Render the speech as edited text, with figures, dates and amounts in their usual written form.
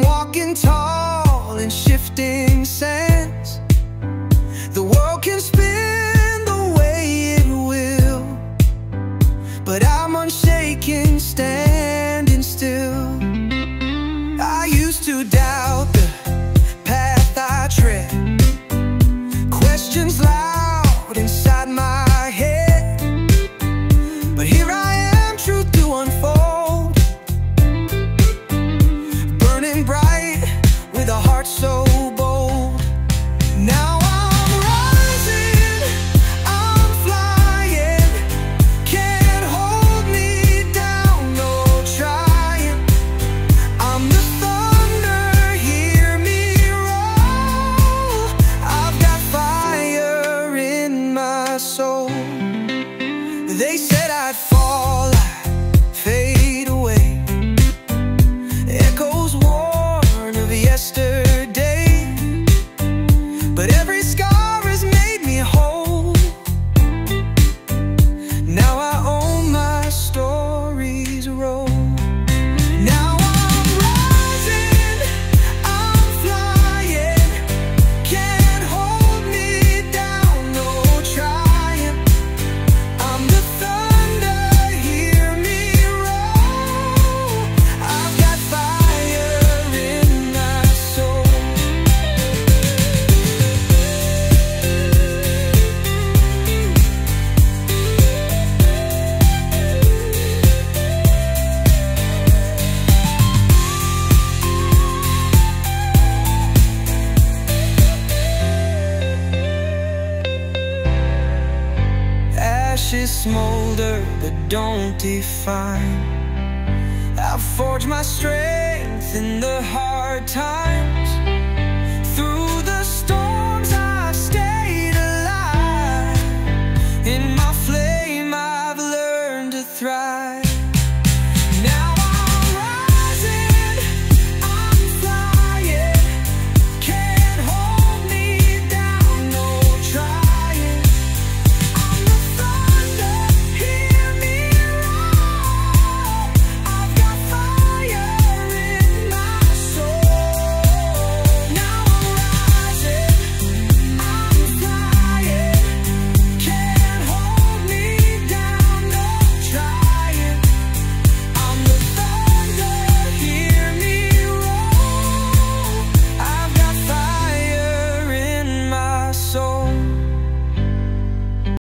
walking tall in shifting sands. The world can spin the way it will, but I'm unshaken, standing still. I used to doubt the path I tread, questions loud inside my head, but here I am, truth to unfold, burning bright with a heart so bold. Now I'm rising, I'm flying, can't hold me down, no trying. I'm the thunder, hear me roll. I've got fire in my soul. They said I'd fall, I'd fade away, echoes worn of yesterday, but every scar has made me whole. Now I own my story's role. Now I'm rising, I'm flying, can't hold me down, no trying. I'm the thunder, hear me roll. I've got fire in my soul. Ashes smolder but don't define. I've forged my strength in the hard times.